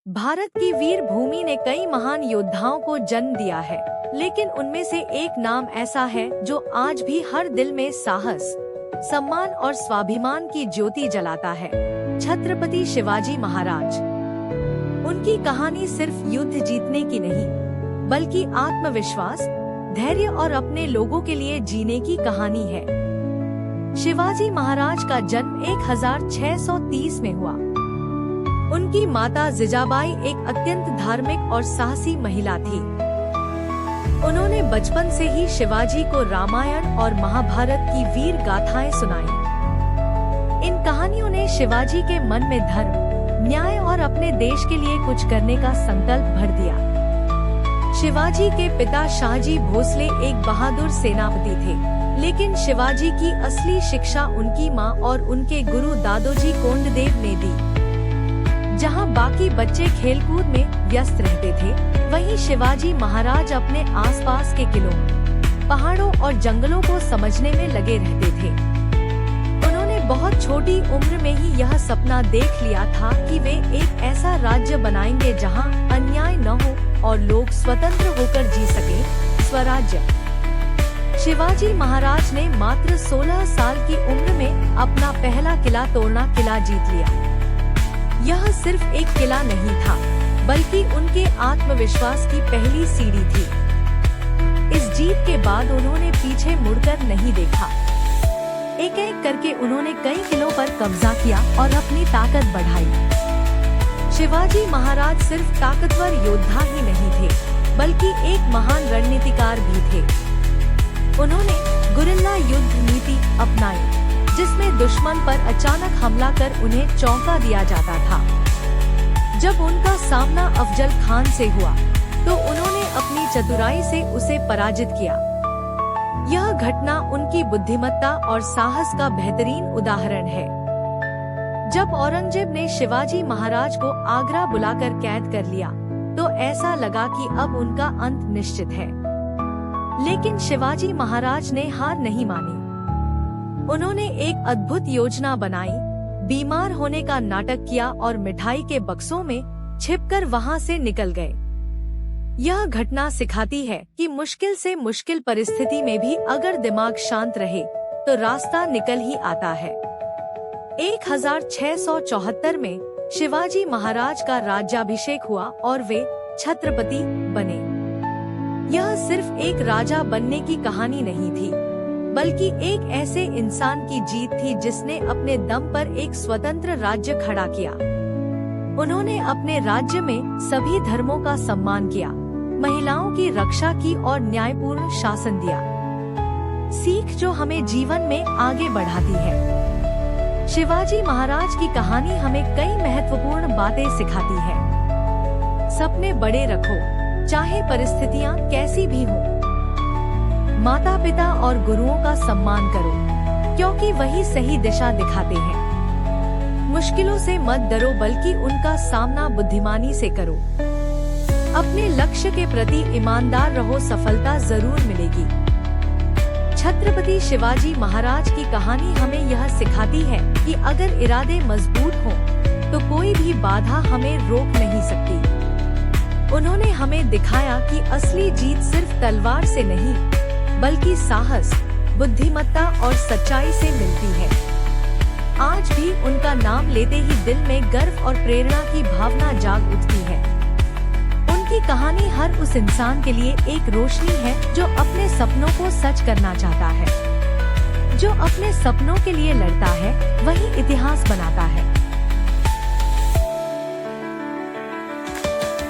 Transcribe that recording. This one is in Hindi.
भारत की वीर भूमि ने कई महान योद्धाओं को जन्म दिया है, लेकिन उनमें से एक नाम ऐसा है जो आज भी हर दिल में साहस, सम्मान और स्वाभिमान की ज्योति जलाता है। छत्रपति शिवाजी महाराज। उनकी कहानी सिर्फ युद्ध जीतने की नहीं, बल्कि आत्मविश्वास, धैर्य और अपने लोगों के लिए जीने की कहानी है। शिवाजी महाराज का जन्म 1630 में हुआ। उनकी माता जिजाबाई एक अत्यंत धार्मिक और साहसी महिला थी। उन्होंने बचपन से ही शिवाजी को रामायण और महाभारत की वीर गाथाएं सुनाई। इन कहानियों ने शिवाजी के मन में धर्म, न्याय और अपने देश के लिए कुछ करने का संकल्प भर दिया। शिवाजी के पिता शाहजी भोसले एक बहादुर सेनापति थे, लेकिन शिवाजी की असली शिक्षा उनकी मां और उनके गुरु दादोजी कोंडदेव ने दी। जहां बाकी बच्चे खेलकूद में व्यस्त रहते थे, वहीं शिवाजी महाराज अपने आसपास के किलों, पहाड़ों और जंगलों को समझने में लगे रहते थे। उन्होंने बहुत छोटी उम्र में ही यह सपना देख लिया था कि वे एक ऐसा राज्य बनाएंगे जहां अन्याय न हो और लोग स्वतंत्र होकर जी सके। स्वराज्य। शिवाजी महाराज ने मात्र 16 साल की उम्र में अपना पहला किला तोड़ना किला जीत लिया। यह सिर्फ एक किला नहीं था, बल्कि उनके आत्मविश्वास की पहली सीढ़ी थी। इस जीत के बाद उन्होंने पीछे मुड़कर नहीं देखा। एक एक करके उन्होंने कई किलों पर कब्जा किया और अपनी ताकत बढ़ाई। शिवाजी महाराज सिर्फ ताकतवर योद्धा ही नहीं थे, बल्कि एक महान रणनीतिकार भी थे। उन्होंने गुरिल्ला युद्ध नीति अपनाई, जिसमें दुश्मन पर अचानक हमला कर उन्हें चौंका दिया जाता था। जब उनका सामना अफजल खान से हुआ, तो उन्होंने अपनी चतुराई से उसे पराजित किया। यह घटना उनकी बुद्धिमत्ता और साहस का बेहतरीन उदाहरण है। जब औरंगजेब ने शिवाजी महाराज को आगरा बुलाकर कैद कर लिया, तो ऐसा लगा कि अब उनका अंत निश्चित है। लेकिन शिवाजी महाराज ने हार नहीं मानी। उन्होंने एक अद्भुत योजना बनाई, बीमार होने का नाटक किया और मिठाई के बक्सों में छिपकर वहां से निकल गए। यह घटना सिखाती है कि मुश्किल से मुश्किल परिस्थिति में भी अगर दिमाग शांत रहे, तो रास्ता निकल ही आता है। 1674 में शिवाजी महाराज का राज्याभिषेक हुआ और वे छत्रपति बने। यह सिर्फ एक राजा बनने की कहानी नहीं थी, बल्कि एक ऐसे इंसान की जीत थी जिसने अपने दम पर एक स्वतंत्र राज्य खड़ा किया। उन्होंने अपने राज्य में सभी धर्मों का सम्मान किया, महिलाओं की रक्षा की और न्यायपूर्ण शासन दिया। सीख जो हमें जीवन में आगे बढ़ाती है। शिवाजी महाराज की कहानी हमें कई महत्वपूर्ण बातें सिखाती है। सपने बड़े रखो, चाहे परिस्थितियां कैसी भी हों। माता पिता और गुरुओं का सम्मान करो, क्योंकि वही सही दिशा दिखाते हैं। मुश्किलों से मत डरो, बल्कि उनका सामना बुद्धिमानी से करो। अपने लक्ष्य के प्रति ईमानदार रहो, सफलता जरूर मिलेगी। छत्रपति शिवाजी महाराज की कहानी हमें यह सिखाती है कि अगर इरादे मजबूत हों, तो कोई भी बाधा हमें रोक नहीं सकती। उन्होंने हमें दिखाया कि असली जीत सिर्फ तलवार से नहीं, बल्कि साहस, बुद्धिमत्ता और सच्चाई से मिलती है। आज भी उनका नाम लेते ही दिल में गर्व और प्रेरणा की भावना जाग उठती है। उनकी कहानी हर उस इंसान के लिए एक रोशनी है जो अपने सपनों को सच करना चाहता है। जो अपने सपनों के लिए लड़ता है, वही इतिहास बनाता है।